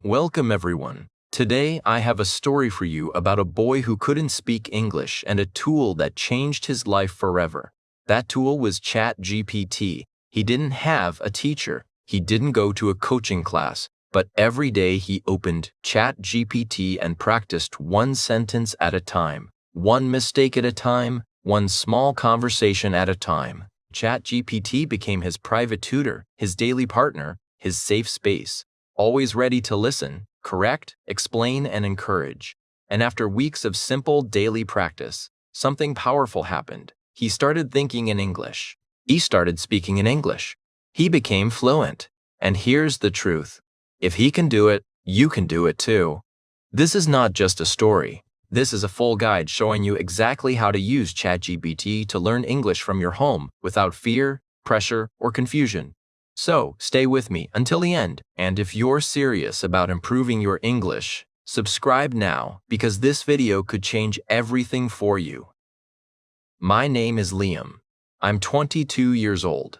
Welcome everyone. Today I have a story for you about a boy who couldn't speak English and a tool that changed his life forever. That tool was ChatGPT. He didn't have a teacher. He didn't go to a coaching class, but every day he opened ChatGPT and practiced one sentence at a time, one mistake at a time, one small conversation at a time. ChatGPT became his private tutor, his daily partner, his safe space. Always ready to listen, correct, explain, and encourage. And after weeks of simple daily practice, something powerful happened. He started thinking in English. He started speaking in English. He became fluent. And here's the truth. If he can do it, you can do it too. This is not just a story. This is a full guide showing you exactly how to use ChatGPT to learn English from your home without fear, pressure, or confusion. So, stay with me until the end, and if you're serious about improving your English, subscribe now because this video could change everything for you. My name is Liam. I'm 22 years old.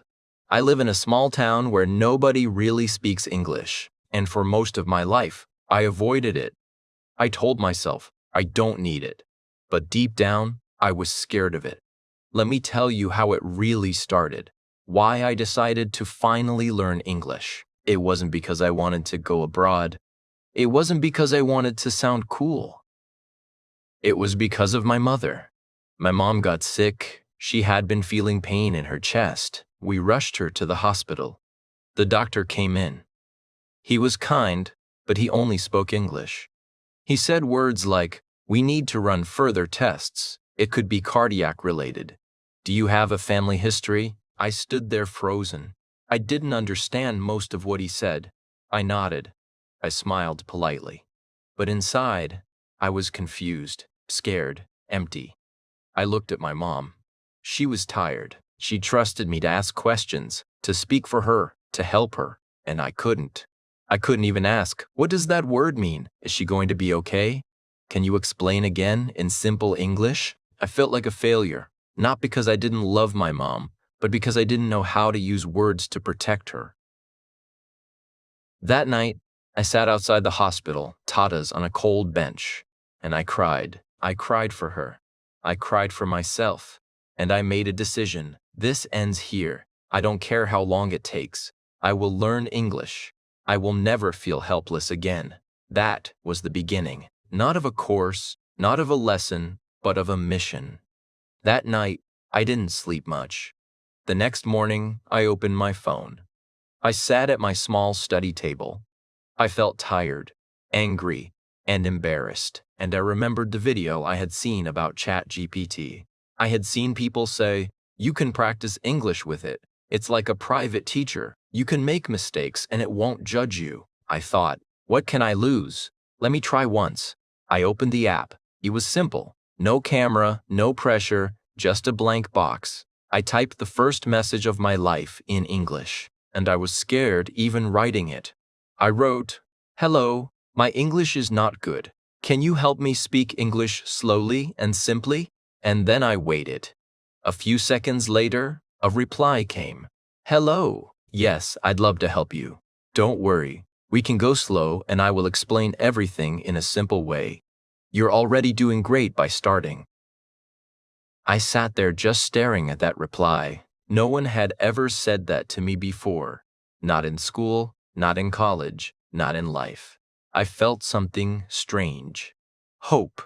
I live in a small town where nobody really speaks English, and for most of my life, I avoided it. I told myself, I don't need it. But deep down, I was scared of it. Let me tell you how it really started. Why I decided to finally learn English. It wasn't because I wanted to go abroad. It wasn't because I wanted to sound cool. It was because of my mother. My mom got sick. She had been feeling pain in her chest. We rushed her to the hospital. The doctor came in. He was kind, but he only spoke English. He said words like, "We need to run further tests. It could be cardiac related. Do you have a family history?" I stood there frozen. I didn't understand most of what he said. I nodded. I smiled politely. But inside, I was confused, scared, empty. I looked at my mom. She was tired. She trusted me to ask questions, to speak for her, to help her, and I couldn't. I couldn't even ask, "What does that word mean? Is she going to be okay? Can you explain again in simple English?" I felt like a failure, not because I didn't love my mom, but because I didn't know how to use words to protect her. That night, I sat outside the hospital, tatas on a cold bench, and I cried. I cried for her. I cried for myself. And I made a decision. This ends here. I don't care how long it takes. I will learn English. I will never feel helpless again. That was the beginning, not of a course, not of a lesson, but of a mission. That night, I didn't sleep much. The next morning, I opened my phone. I sat at my small study table. I felt tired, angry, and embarrassed, and I remembered the video I had seen about ChatGPT. I had seen people say, "You can practice English with it. It's like a private teacher. You can make mistakes and it won't judge you." I thought, what can I lose? Let me try once. I opened the app. It was simple. No camera, no pressure, just a blank box. I typed the first message of my life in English, and I was scared even writing it. I wrote, "Hello, my English is not good. Can you help me speak English slowly and simply?" And then I waited. A few seconds later, a reply came. "Hello, yes, I'd love to help you. Don't worry, we can go slow and I will explain everything in a simple way. You're already doing great by starting." I sat there just staring at that reply. No one had ever said that to me before. Not in school, not in college, not in life. I felt something strange. Hope.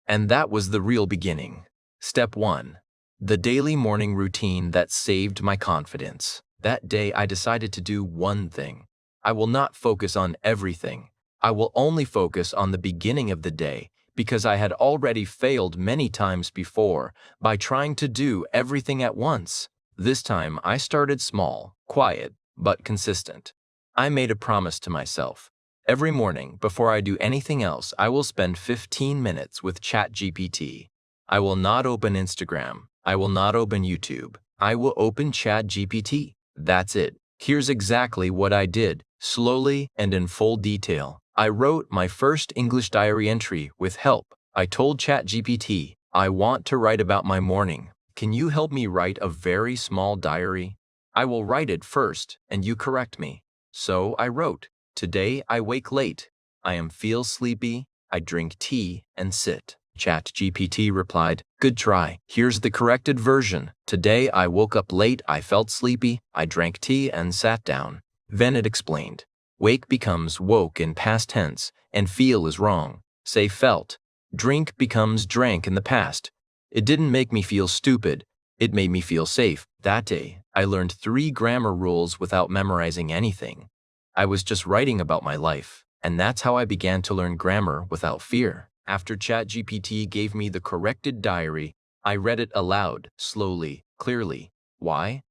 And that was the real beginning. Step 1. The daily morning routine that saved my confidence. That day I decided to do one thing. I will not focus on everything. I will only focus on the beginning of the day, because I had already failed many times before by trying to do everything at once. This time I started small, quiet, but consistent. I made a promise to myself. Every morning, before I do anything else, I will spend 15 minutes with ChatGPT. I will not open Instagram. I will not open YouTube. I will open ChatGPT. That's it. Here's exactly what I did, slowly and in full detail. I wrote my first English diary entry with help. I told ChatGPT, "I want to write about my morning. Can you help me write a very small diary? I will write it first, and you correct me." So I wrote, Today I wake late. I am feel sleepy. I drink tea and sit. ChatGPT replied, "Good try. Here's the corrected version. Today I woke up late. I felt sleepy. I drank tea and sat down." Then it explained. Wake becomes woke in past tense, and feel is wrong. Say felt. Drink becomes drank in the past. It didn't make me feel stupid. It made me feel safe. That day, I learned 3 grammar rules without memorizing anything. I was just writing about my life, and that's how I began to learn grammar without fear. After ChatGPT gave me the corrected diary, I read it aloud, slowly, clearly. Why?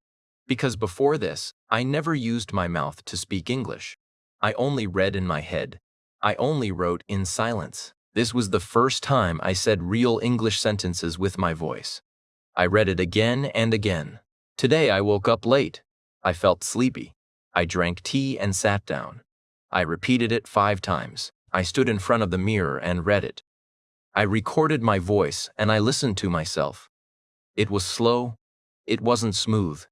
Because before this, I never used my mouth to speak English. I only read in my head. I only wrote in silence. This was the first time I said real English sentences with my voice. I read it again and again. Today I woke up late. I felt sleepy. I drank tea and sat down. I repeated it 5 times. I stood in front of the mirror and read it. I recorded my voice and I listened to myself. It was slow. It wasn't smooth.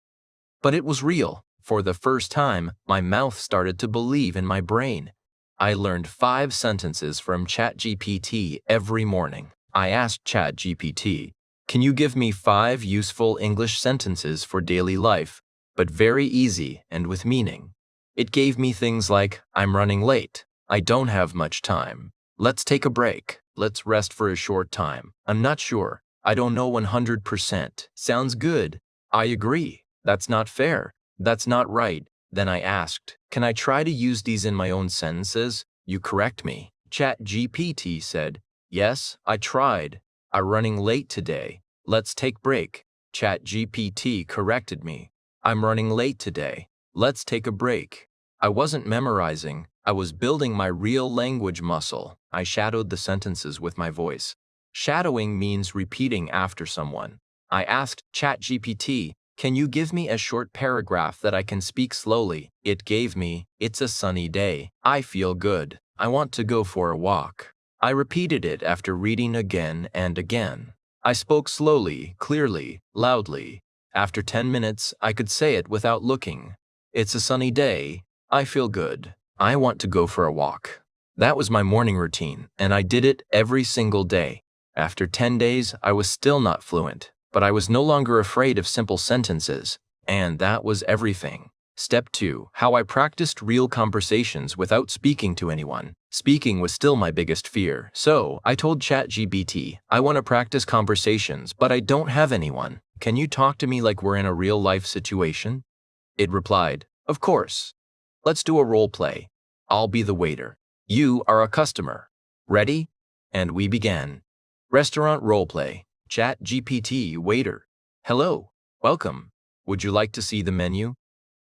But it was real. For the first time, my mouth started to believe in my brain. I learned 5 sentences from ChatGPT every morning. I asked ChatGPT, "Can you give me 5 useful English sentences for daily life, but very easy and with meaning?" It gave me things like, "I'm running late. I don't have much time. Let's take a break. Let's rest for a short time. I'm not sure. I don't know 100%. Sounds good. I agree. That's not fair. That's not right." Then I asked, "Can I try to use these in my own sentences? You correct me." ChatGPT said, "Yes, I tried. I'm running late today. Let's take break." ChatGPT corrected me. "I'm running late today. Let's take a break." I wasn't memorizing. I was building my real language muscle. I shadowed the sentences with my voice. Shadowing means repeating after someone. I asked ChatGPT, "Can you give me a short paragraph that I can speak slowly?" It gave me, "It's a sunny day. I feel good. I want to go for a walk." I repeated it after reading again and again. I spoke slowly, clearly, loudly. After 10 minutes, I could say it without looking. "It's a sunny day. I feel good. I want to go for a walk." That was my morning routine, and I did it every single day. After 10 days, I was still not fluent, but I was no longer afraid of simple sentences, and that was everything. Step 2. How I practiced real conversations without speaking to anyone. Speaking was still my biggest fear, so I told ChatGPT, "I want to practice conversations, but I don't have anyone. Can you talk to me like we're in a real-life situation?" It replied, "Of course. Let's do a role play. I'll be the waiter. You are a customer. Ready?" And we began. Restaurant role play. ChatGPT waiter. "Hello. Welcome. Would you like to see the menu?"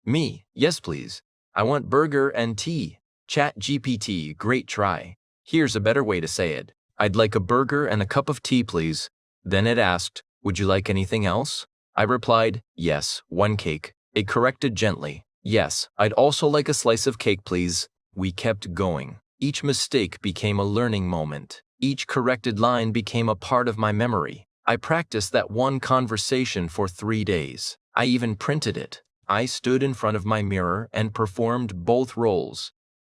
Me, "Yes, please. I want burger and tea." ChatGPT, great try. "Here's a better way to say it. I'd like a burger and a cup of tea, please." Then it asked, "Would you like anything else?" I replied, "Yes, 1 cake." It corrected gently, "Yes, I'd also like a slice of cake, please." We kept going. Each mistake became a learning moment. Each corrected line became a part of my memory. I practiced that one conversation for 3 days. I even printed it. I stood in front of my mirror and performed both roles.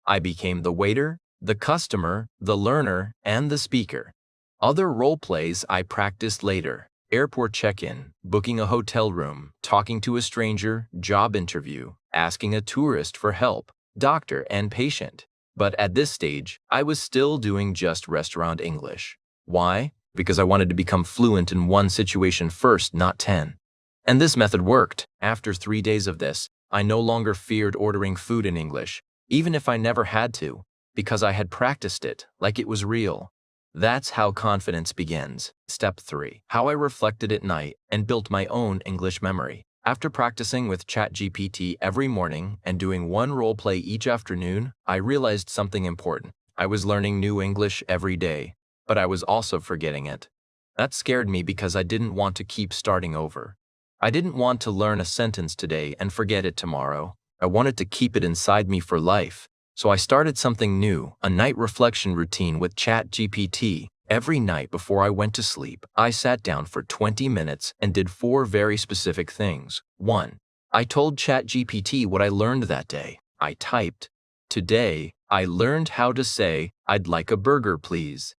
I became the waiter, the customer, the learner, and the speaker. Other role plays I practiced later. Airport check-in, booking a hotel room, talking to a stranger, job interview, asking a tourist for help, doctor and patient. But at this stage, I was still doing just restaurant English. Why? Because I wanted to become fluent in one situation first, not 10. And this method worked. After 3 days of this, I no longer feared ordering food in English, even if I never had to, because I had practiced it like it was real. That's how confidence begins. Step 3. How I reflected at night and built my own English memory. After practicing with ChatGPT every morning and doing one role play each afternoon, I realized something important. I was learning new English every day, but I was also forgetting it. That scared me because I didn't want to keep starting over. I didn't want to learn a sentence today and forget it tomorrow. I wanted to keep it inside me for life. So I started something new, a night reflection routine with ChatGPT. Every night before I went to sleep, I sat down for 20 minutes and did 4 very specific things. 1. I told ChatGPT what I learned that day. I typed. Today, I learned how to say, "I'd like a burger, please."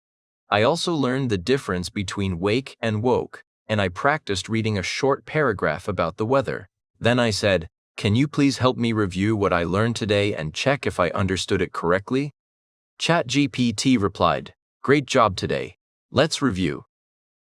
I also learned the difference between wake and woke, and I practiced reading a short paragraph about the weather. Then I said, "Can you please help me review what I learned today and check if I understood it correctly?" ChatGPT replied, "Great job today. Let's review.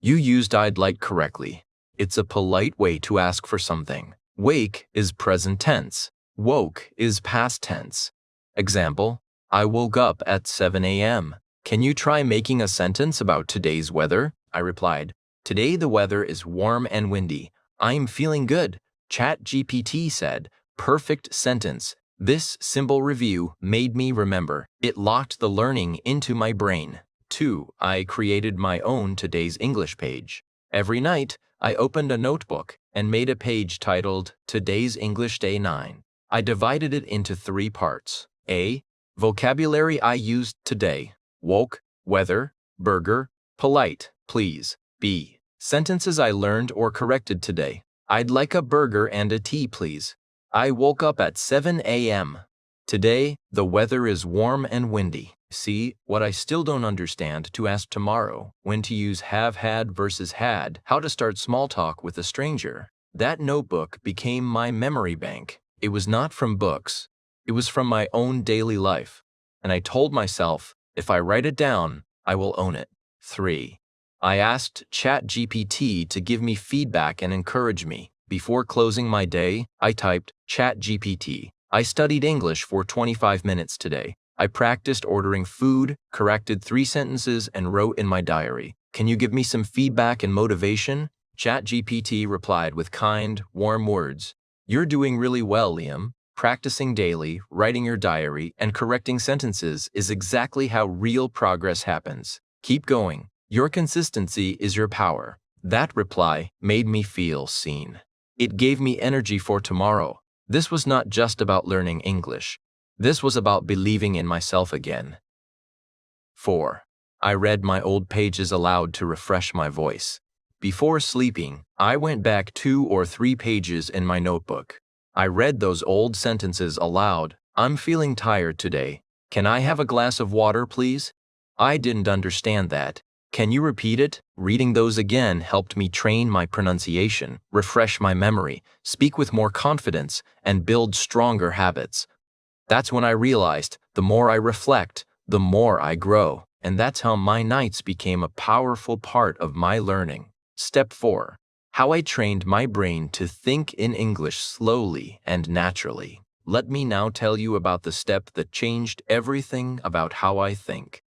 You used I'd like correctly. It's a polite way to ask for something. Wake is present tense. Woke is past tense. Example, I woke up at 7 a.m. Can you try making a sentence about today's weather? I replied, "Today the weather is warm and windy. I'm feeling good." ChatGPT said, "Perfect sentence. This simple review made me remember. It locked the learning into my brain." 2. I created my own today's English page. Every night, I opened a notebook and made a page titled Today's English Day 9. I divided it into 3 parts. A. Vocabulary I used today. Woke, weather, burger, polite, please. B. Sentences I learned or corrected today. I'd like a burger and a tea, please. I woke up at 7 a.m. Today, the weather is warm and windy. C. What I still don't understand to ask tomorrow, when to use have had versus had, how to start small talk with a stranger. That notebook became my memory bank. It was not from books. It was from my own daily life. And I told myself, if I write it down, I will own it. 3. I asked ChatGPT to give me feedback and encourage me. Before closing my day, I typed, "ChatGPT, I studied English for 25 minutes today. I practiced ordering food, corrected 3 sentences, and wrote in my diary. Can you give me some feedback and motivation?" ChatGPT replied with kind, warm words. "You're doing really well, Liam. Practicing daily, writing your diary, and correcting sentences is exactly how real progress happens. Keep going. Your consistency is your power." That reply made me feel seen. It gave me energy for tomorrow. This was not just about learning English. This was about believing in myself again. 4. I read my old pages aloud to refresh my voice. Before sleeping, I went back 2 or 3 pages in my notebook. I read those old sentences aloud. "I'm feeling tired today. Can I have a glass of water, please? I didn't understand that. Can you repeat it?" Reading those again helped me train my pronunciation, refresh my memory, speak with more confidence, and build stronger habits. That's when I realized, the more I reflect, the more I grow. And that's how my nights became a powerful part of my learning. Step 4. How I trained my brain to think in English slowly and naturally. Let me now tell you about the step that changed everything about how I think.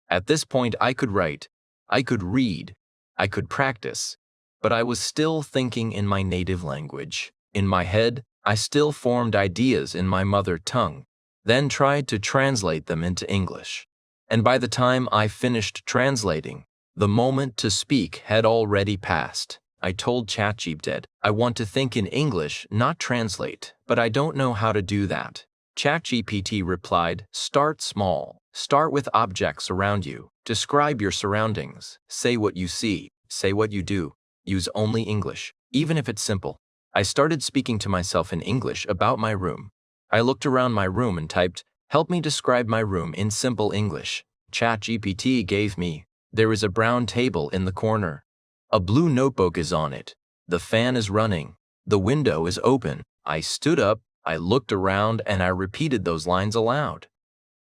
At this point, I could write, I could read, I could practice, but I was still thinking in my native language. In my head, I still formed ideas in my mother tongue, then tried to translate them into English. And by the time I finished translating, the moment to speak had already passed. I told ChatGPT, "I want to think in English, not translate, but I don't know how to do that." ChatGPT replied, "Start small. Start with objects around you. Describe your surroundings. Say what you see. Say what you do. Use only English, even if it's simple." I started speaking to myself in English about my room. I looked around my room and typed, "Help me describe my room in simple English." ChatGPT gave me, "There is a brown table in the corner. A blue notebook is on it. The fan is running. The window is open." I stood up, I looked around, and I repeated those lines aloud.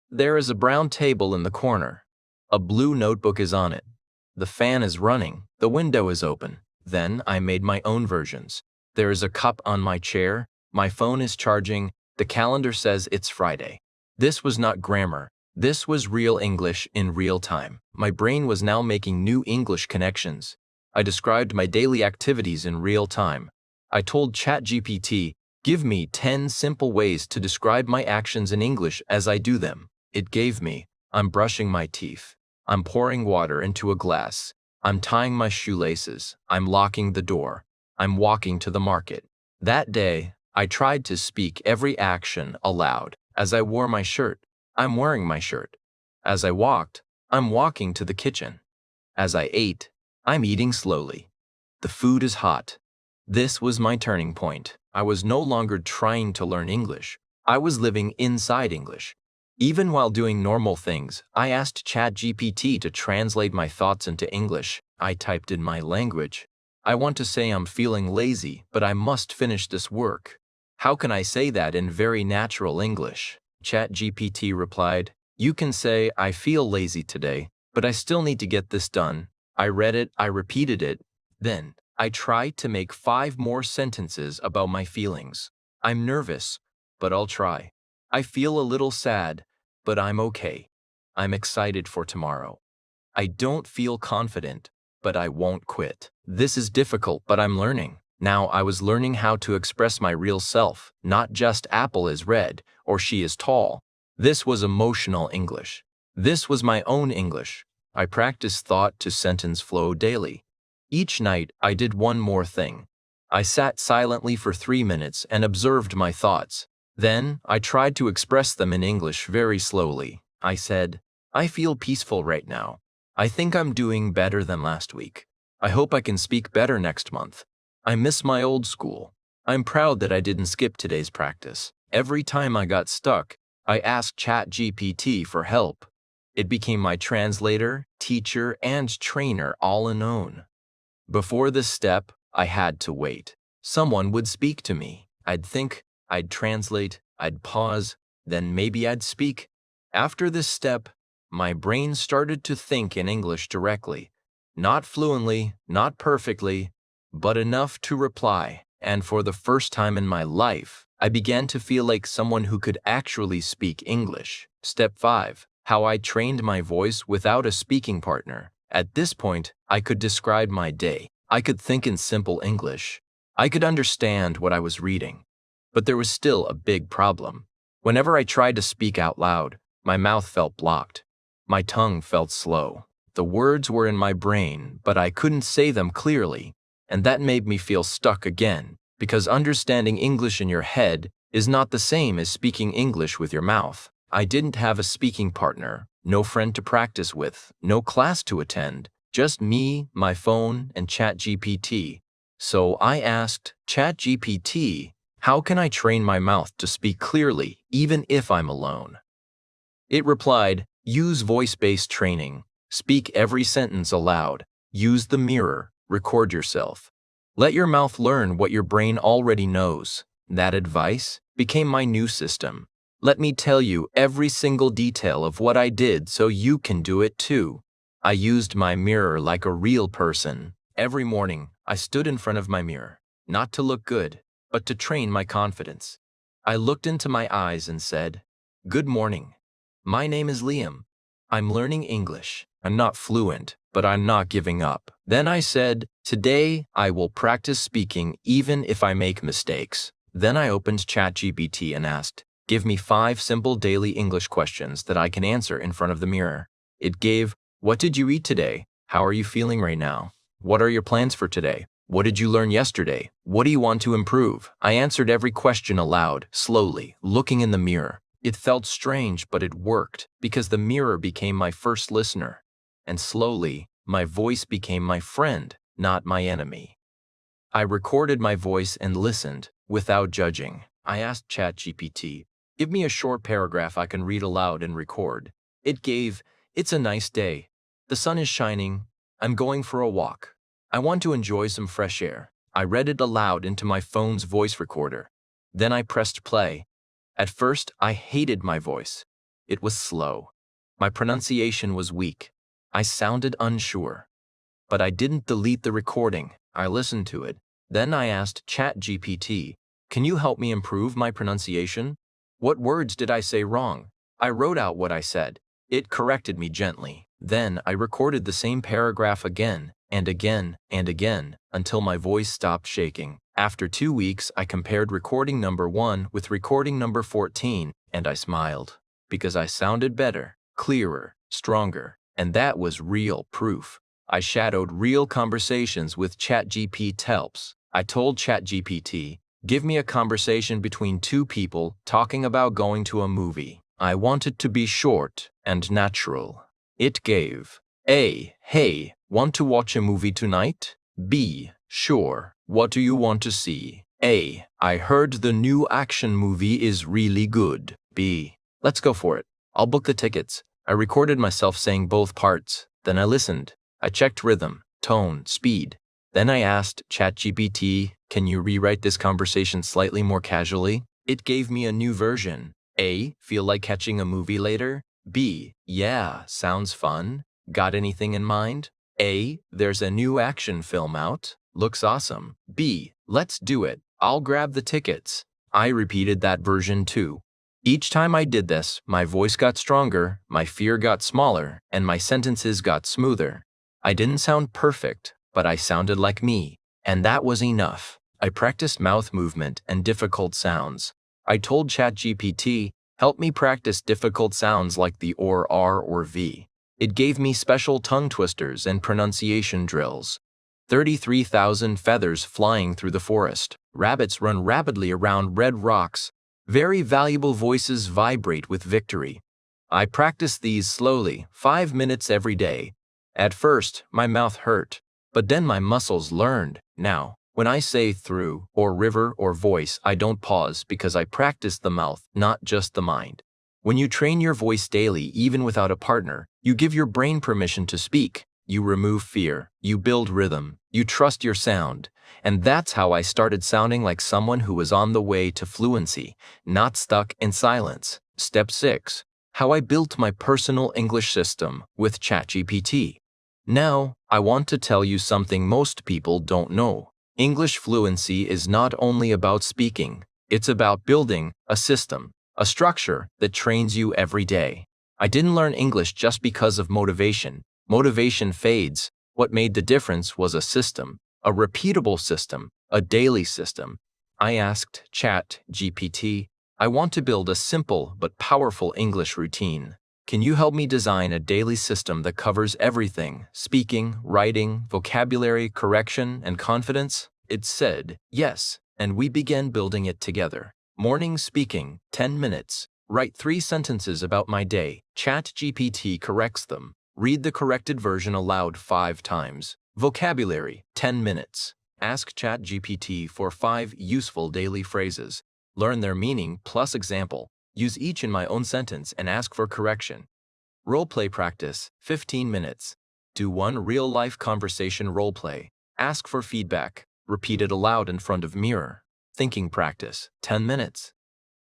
"There is a brown table in the corner. A blue notebook is on it. The fan is running. The window is open." Then I made my own versions. "There is a cup on my chair. My phone is charging. The calendar says it's Friday." This was not grammar. This was real English in real time. My brain was now making new English connections. I described my daily activities in real time. I told ChatGPT, "Give me 10 simple ways to describe my actions in English as I do them." It gave me, "I'm brushing my teeth. I'm pouring water into a glass. I'm tying my shoelaces. I'm locking the door. I'm walking to the market." That day, I tried to speak every action aloud. As I wore my shirt, I'm wearing my shirt. As I walked, I'm walking to the kitchen. As I ate, I'm eating slowly. The food is hot. This was my turning point. I was no longer trying to learn English. I was living inside English. Even while doing normal things, I asked ChatGPT to translate my thoughts into English. I typed in my language. I want to say I'm feeling lazy, but I must finish this work. How can I say that in very natural English? ChatGPT replied, you can say, I feel lazy today, but I still need to get this done. I read it, I repeated it. Then, I tried to make 5 more sentences about my feelings. I'm nervous, but I'll try. I feel a little sad, but I'm okay. I'm excited for tomorrow. I don't feel confident, but I won't quit. This is difficult, but I'm learning. Now I was learning how to express my real self, not just apple is red or she is tall. This was emotional English. This was my own English. I practiced thought to sentence flow daily. Each night I did one more thing. I sat silently for 3 minutes and observed my thoughts. Then I tried to express them in English very slowly. I said, I feel peaceful right now. I think I'm doing better than last week. I hope I can speak better next month. I miss my old school. I'm proud that I didn't skip today's practice. Every time I got stuck, I asked ChatGPT for help. It became my translator, teacher, and trainer all in one. Before this step, I had to wait. Someone would speak to me. I'd think, I'd translate, I'd pause, then maybe I'd speak. After this step, my brain started to think in English directly. Not fluently, not perfectly, but enough to reply. And for the first time in my life, I began to feel like someone who could actually speak English. Step 5. How I trained my voice without a speaking partner. At this point, I could describe my day. I could think in simple English. I could understand what I was reading. But there was still a big problem. Whenever I tried to speak out loud, my mouth felt blocked. My tongue felt slow. The words were in my brain, but I couldn't say them clearly. And that made me feel stuck again, because understanding English in your head is not the same as speaking English with your mouth. I didn't have a speaking partner, no friend to practice with, no class to attend, just me, my phone, and ChatGPT. So I asked ChatGPT, how can I train my mouth to speak clearly even if I'm alone? It replied, use voice-based training. Speak every sentence aloud. Use the mirror. Record yourself. Let your mouth learn what your brain already knows. That advice became my new system. Let me tell you every single detail of what I did so you can do it too. I used my mirror like a real person. Every morning, I stood in front of my mirror, not to look good, but to train my confidence. I looked into my eyes and said, good morning. My name is Liam. I'm learning English. I'm not fluent, but I'm not giving up. Then I said, today I will practice speaking even if I make mistakes. Then I opened ChatGPT and asked, give me 5 simple daily English questions that I can answer in front of the mirror. It gave, what did you eat today? How are you feeling right now? What are your plans for today? What did you learn yesterday? What do you want to improve? I answered every question aloud, slowly, looking in the mirror. It felt strange, but it worked, because the mirror became my first listener. And slowly, my voice became my friend, not my enemy. I recorded my voice and listened, without judging. I asked ChatGPT, give me a short paragraph I can read aloud and record. It gave, it's a nice day. The sun is shining. I'm going for a walk. I want to enjoy some fresh air. I read it aloud into my phone's voice recorder. Then I pressed play. At first, I hated my voice. It was slow. My pronunciation was weak. I sounded unsure. But I didn't delete the recording. I listened to it. Then I asked ChatGPT, can you help me improve my pronunciation? What words did I say wrong? I wrote out what I said. It corrected me gently. Then I recorded the same paragraph again and again and again until my voice stopped shaking. After 2 weeks, I compared recording number 1 with recording number 14, and I smiled, because I sounded better, clearer, stronger, and that was real proof. I shadowed real conversations with ChatGPT helps. I told ChatGPT, give me a conversation between 2 people talking about going to a movie. I want it to be short and natural. It gave A. Hey, want to watch a movie tonight? B. Sure. What do you want to see? A. I heard the new action movie is really good. B. Let's go for it. I'll book the tickets. I recorded myself saying both parts. Then I listened. I checked rhythm, tone, speed. Then I asked ChatGPT, can you rewrite this conversation slightly more casually? It gave me a new version. A. Feel like catching a movie later? B. Yeah, sounds fun. Got anything in mind? A. There's a new action film out. Looks awesome. B. Let's do it. I'll grab the tickets. I repeated that version too. Each time I did this, my voice got stronger, my fear got smaller, and my sentences got smoother. I didn't sound perfect, but I sounded like me, and that was enough. I practiced mouth movement and difficult sounds. I told ChatGPT, help me practice difficult sounds like the or, R, or V. It gave me special tongue twisters and pronunciation drills. 33,000 feathers flying through the forest. Rabbits run rapidly around red rocks. Very valuable voices vibrate with victory. I practiced these slowly, 5 minutes every day. At first, my mouth hurt, but then my muscles learned. Now, when I say through, or river, or voice, I don't pause because I practice the mouth, not just the mind. When you train your voice daily, even without a partner, you give your brain permission to speak. You remove fear, you build rhythm, you trust your sound. And that's how I started sounding like someone who was on the way to fluency, not stuck in silence. Step 6. How I built my personal English system with ChatGPT. Now, I want to tell you something most people don't know. English fluency is not only about speaking, it's about building a system, a structure that trains you every day. I didn't learn English just because of motivation. Motivation fades. What made the difference was a system, a repeatable system, a daily system. I asked ChatGPT, I want to build a simple but powerful English routine. Can you help me design a daily system that covers everything, speaking, writing, vocabulary, correction, and confidence? It said, yes, and we began building it together. Morning speaking, 10 minutes. Write 3 sentences about my day. ChatGPT corrects them. Read the corrected version aloud 5 times. Vocabulary, 10 minutes. Ask ChatGPT for 5 useful daily phrases. Learn their meaning plus example. Use each in my own sentence and ask for correction. Role-play practice, 15 minutes. Do 1 real-life conversation role-play. Ask for feedback. Repeat it aloud in front of mirror. Thinking practice, 10 minutes.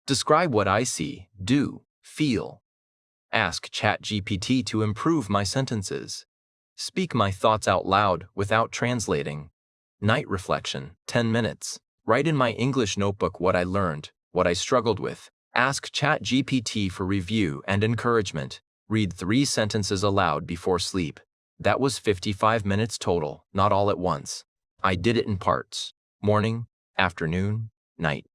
Describe what I see, do, feel. Ask ChatGPT to improve my sentences. Speak my thoughts out loud without translating. Night reflection, 10 minutes. Write in my English notebook what I learned, what I struggled with. Ask ChatGPT for review and encouragement. Read 3 sentences aloud before sleep. That was 55 minutes total, not all at once. I did it in parts. Morning, afternoon, night.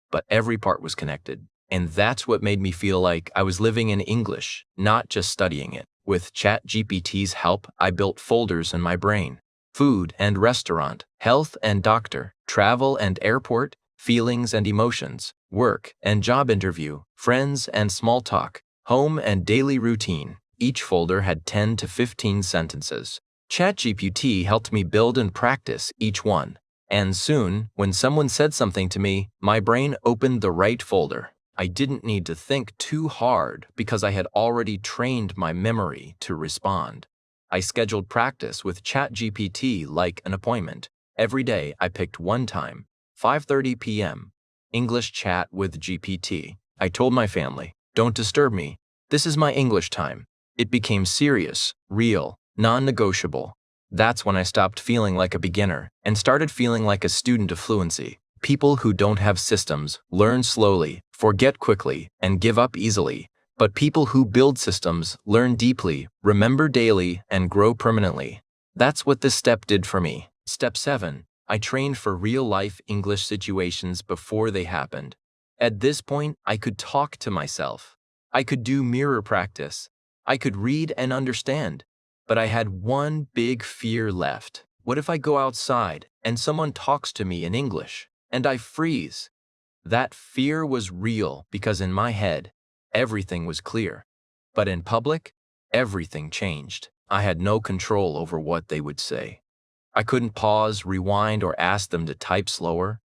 But every part was connected. And that's what made me feel like I was living in English, not just studying it. With ChatGPT's help, I built folders in my brain. Food and restaurant, health and doctor, travel and airport, feelings and emotions, work and job interview, friends and small talk, home and daily routine. Each folder had 10 to 15 sentences. ChatGPT helped me build and practice each one. And soon, when someone said something to me, my brain opened the right folder. I didn't need to think too hard because I had already trained my memory to respond. I scheduled practice with ChatGPT like an appointment. Every day I picked one time, 5:30 p.m., English chat with GPT. I told my family, don't disturb me. This is my English time. It became serious, real, non-negotiable. That's when I stopped feeling like a beginner and started feeling like a student of fluency. People who don't have systems learn slowly, forget quickly, and give up easily. But people who build systems learn deeply, remember daily, and grow permanently. That's what this step did for me. Step 7. I trained for real-life English situations before they happened. At this point, I could talk to myself. I could do mirror practice. I could read and understand. But I had one big fear left. What if I go outside and someone talks to me in English and I freeze? That fear was real because in my head, everything was clear. But in public, everything changed. I had no control over what they would say. I couldn't pause, rewind, or ask them to type slower.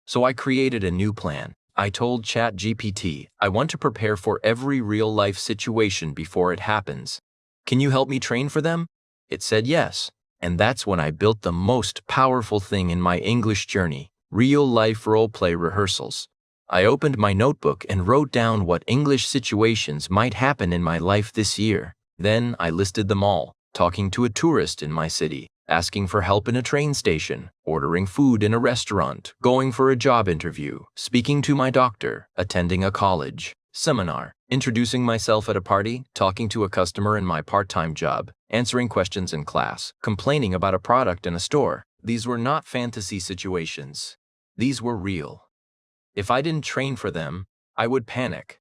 So I created a new plan. I told ChatGPT I want to prepare for every real-life situation before it happens. Can you help me train for them? It said yes. And that's when I built the most powerful thing in my English journey, real-life role-play rehearsals. I opened my notebook and wrote down what English situations might happen in my life this year. Then I listed them all: talking to a tourist in my city, asking for help in a train station, ordering food in a restaurant, going for a job interview, speaking to my doctor, attending a college seminar, introducing myself at a party, talking to a customer in my part-time job, answering questions in class, complaining about a product in a store. These were not fantasy situations. These were real. If I didn't train for them, I would panic.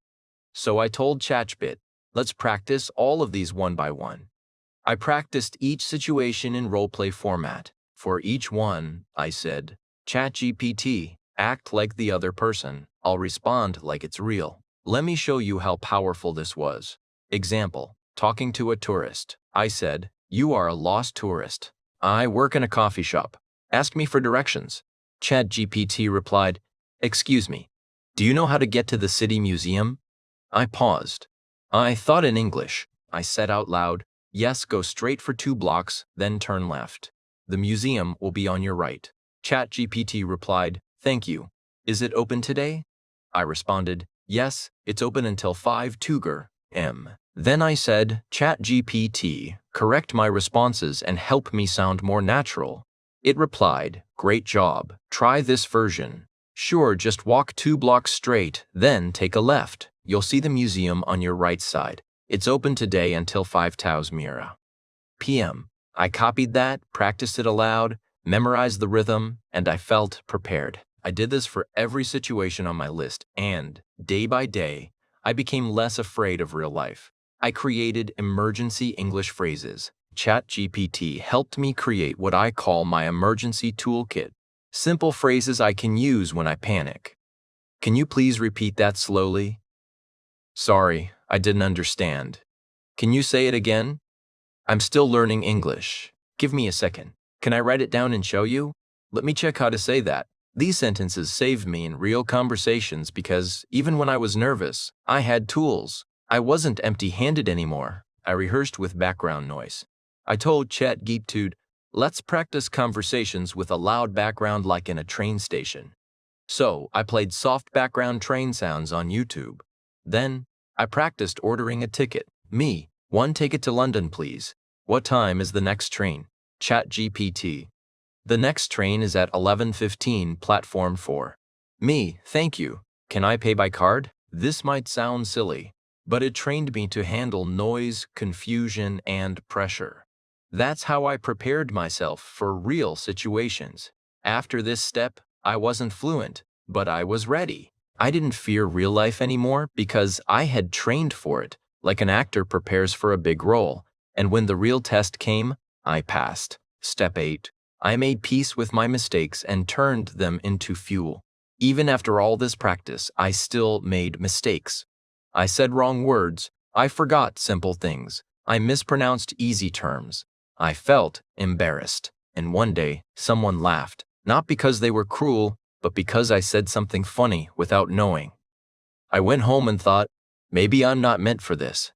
So I told ChatGPT, let's practice all of these one by one. I practiced each situation in role-play format. For each one, I said, ChatGPT, act like the other person. I'll respond like it's real. Let me show you how powerful this was. Example, talking to a tourist. I said, you are a lost tourist. I work in a coffee shop. Ask me for directions. ChatGPT replied, excuse me, do you know how to get to the city museum? I paused. I thought in English. I said out loud, yes, go straight for 2 blocks, then turn left. The museum will be on your right. ChatGPT replied, thank you. Is it open today? I responded, yes, it's open until 5 p.m. Then I said, ChatGPT, correct my responses and help me sound more natural. It replied, great job. Try this version. Sure, just walk 2 blocks straight, then take a left. You'll see the museum on your right side. It's open today until 5 p.m. I copied that, practiced it aloud, memorized the rhythm, and I felt prepared. I did this for every situation on my list, and, day by day, I became less afraid of real life. I created emergency English phrases. ChatGPT helped me create what I call my emergency toolkit. Simple phrases I can use when I panic. Can you please repeat that slowly? Sorry, I didn't understand. Can you say it again? I'm still learning English. Give me a second. Can I write it down and show you? Let me check how to say that. These sentences saved me in real conversations because even when I was nervous, I had tools. I wasn't empty-handed anymore. I rehearsed with background noise. I told ChatGPT, let's practice conversations with a loud background like in a train station. So I played soft background train sounds on YouTube. Then I practiced ordering a ticket. Me, 1 ticket to London, please. What time is the next train? ChatGPT. The next train is at 11:15, platform 4. Me, thank you. Can I pay by card? This might sound silly, but it trained me to handle noise, confusion, and pressure. That's how I prepared myself for real situations. After this step, I wasn't fluent, but I was ready. I didn't fear real life anymore because I had trained for it, like an actor prepares for a big role. And when the real test came, I passed. Step 8. I made peace with my mistakes and turned them into fuel. Even after all this practice, I still made mistakes. I said wrong words. I forgot simple things. I mispronounced easy terms. I felt embarrassed. And one day, someone laughed, not because they were cruel, but because I said something funny without knowing. I went home and thought, maybe I'm not meant for this.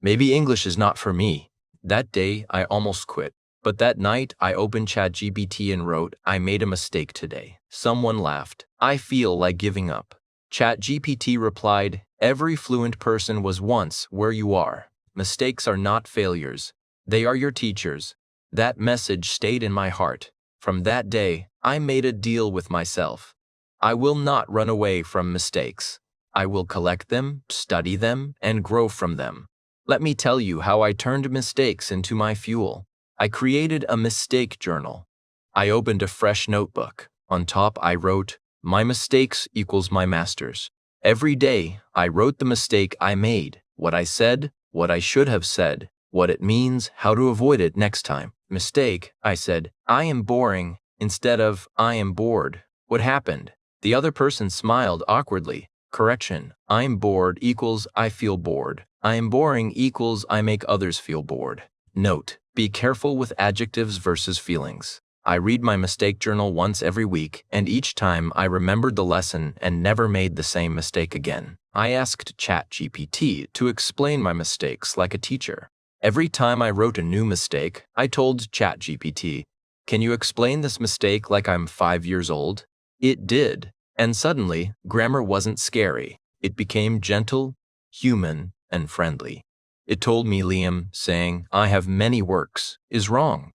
Maybe English is not for me. That day, I almost quit. But that night, I opened ChatGPT and wrote, I made a mistake today. Someone laughed. I feel like giving up. ChatGPT replied, every fluent person was once where you are. Mistakes are not failures. They are your teachers. That message stayed in my heart. From that day, I made a deal with myself. I will not run away from mistakes. I will collect them, study them, and grow from them. Let me tell you how I turned mistakes into my fuel. I created a mistake journal. I opened a fresh notebook. On top, I wrote, my mistakes equals my masters. Every day, I wrote the mistake I made, what I said, what I should have said, what it means, how to avoid it next time. Mistake, I said, I am boring, instead of, I am bored. What happened? The other person smiled awkwardly. Correction, I am bored equals I feel bored. I am boring equals I make others feel bored. Note, be careful with adjectives versus feelings. I read my mistake journal once every week, and each time I remembered the lesson and never made the same mistake again. I asked ChatGPT to explain my mistakes like a teacher. Every time I wrote a new mistake, I told ChatGPT, "Can you explain this mistake like I'm 5 years old?" It did, and suddenly, grammar wasn't scary. It became gentle, human, and friendly. It told me Liam saying, "I have many works," is wrong.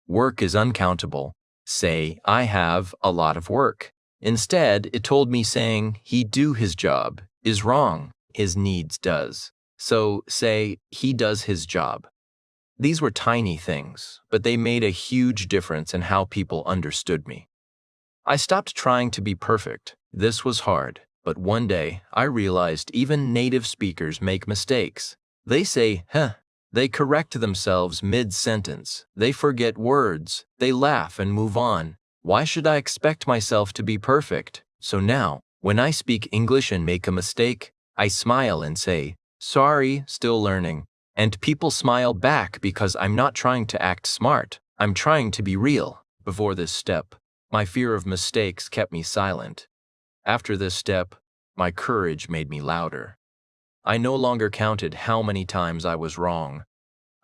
Work is uncountable. Say, "I have a lot of work." Instead, it told me saying, "He do his job," is wrong. His needs does. So say, "He does his job." These were tiny things, but they made a huge difference in how people understood me. I stopped trying to be perfect. This was hard, but one day I realized even native speakers make mistakes. They say, "huh." They correct themselves mid-sentence. They forget words. They laugh and move on. Why should I expect myself to be perfect? So now, when I speak English and make a mistake, I smile and say, "Sorry, still learning." And people smile back because I'm not trying to act smart. I'm trying to be real. Before this step, my fear of mistakes kept me silent. After this step, my courage made me louder. I no longer counted how many times I was wrong.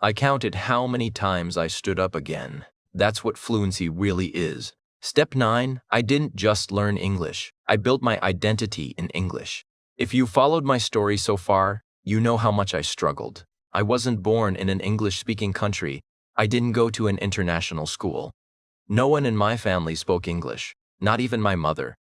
I counted how many times I stood up again. That's what fluency really is. Step 9, I didn't just learn English. I built my identity in English. If you followed my story so far, you know how much I struggled. I wasn't born in an English-speaking country. I didn't go to an international school. No one in my family spoke English, not even my mother.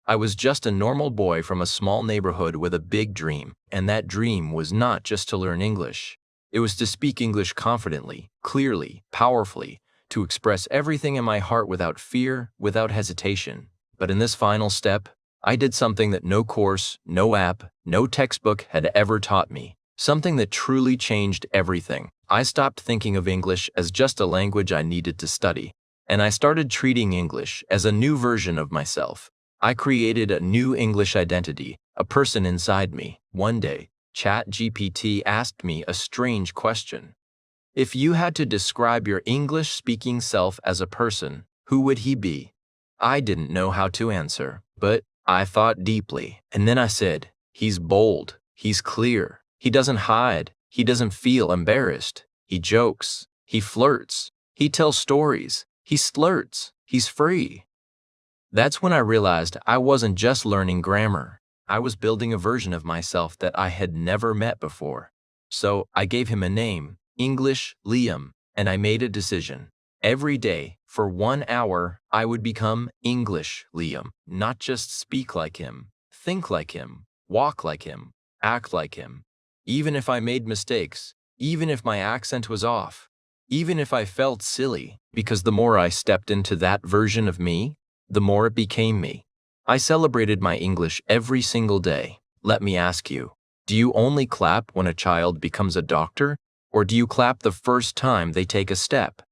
I was just a normal boy from a small neighborhood with a big dream, and that dream was not just to learn English. It was to speak English confidently, clearly, powerfully, to express everything in my heart without fear, without hesitation. But in this final step, I did something that no course, no app, no textbook had ever taught me. Something that truly changed everything. I stopped thinking of English as just a language I needed to study, and I started treating English as a new version of myself. I created a new English identity, a person inside me. One day, ChatGPT asked me a strange question. If you had to describe your English-speaking self as a person, who would he be? I didn't know how to answer, but I thought deeply, and then I said, "He's bold, he's clear, he doesn't hide, he doesn't feel embarrassed, he jokes, he flirts, he tells stories, he splurts, he's free." That's when I realized I wasn't just learning grammar. I was building a version of myself that I had never met before. So I gave him a name, English Liam, and I made a decision. Every day, for 1 hour, I would become English Liam, not just speak like him, think like him, walk like him, act like him. Even if I made mistakes, even if my accent was off, even if I felt silly, because the more I stepped into that version of me, the more it became me. I celebrated my English every single day. Let me ask you, do you only clap when a child becomes a doctor, or do you clap the first time they take a step?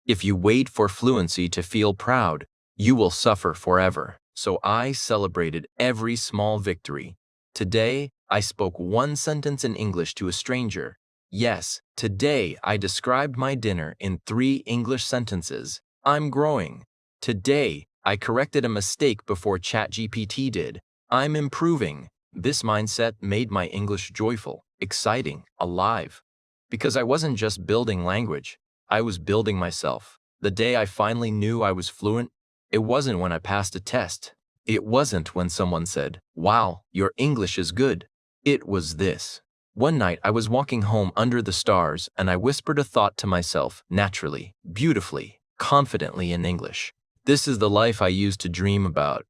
If you wait for fluency to feel proud, you will suffer forever. So I celebrated every small victory. Today, I spoke one sentence in English to a stranger. Yes, today I described my dinner in 3 English sentences. I'm growing. Today, I corrected a mistake before ChatGPT did. I'm improving. This mindset made my English joyful, exciting, alive. Because I wasn't just building language, I was building myself. The day I finally knew I was fluent, it wasn't when I passed a test. It wasn't when someone said, "Wow, your English is good." It was this. One night I was walking home under the stars and I whispered a thought to myself, naturally, beautifully, confidently in English. This is the life I used to dream about.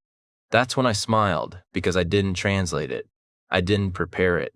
That's when I smiled, because I didn't translate it. I didn't prepare it.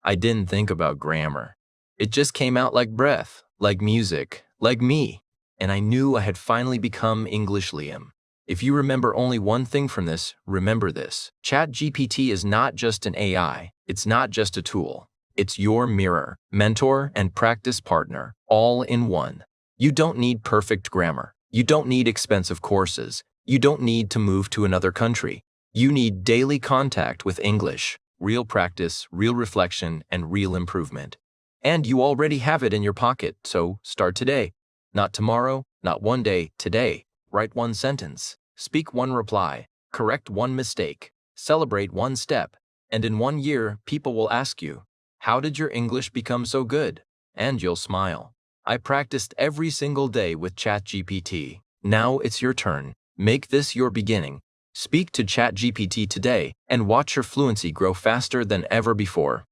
I didn't think about grammar. It just came out like breath, like music, like me. And I knew I had finally become English Liam. If you remember only one thing from this, remember this. ChatGPT is not just an AI. It's not just a tool. It's your mirror, mentor, and practice partner, all in one. You don't need perfect grammar. You don't need expensive courses. You don't need to move to another country. You need daily contact with English, real practice, real reflection, and real improvement. And you already have it in your pocket, so start today. Not tomorrow, not one day, today. Write one sentence, speak one reply, correct one mistake, celebrate one step, and in 1 year, people will ask you, "How did your English become so good?" And you'll smile. I practiced every single day with ChatGPT. Now it's your turn. Make this your beginning. Speak to ChatGPT today and watch your fluency grow faster than ever before.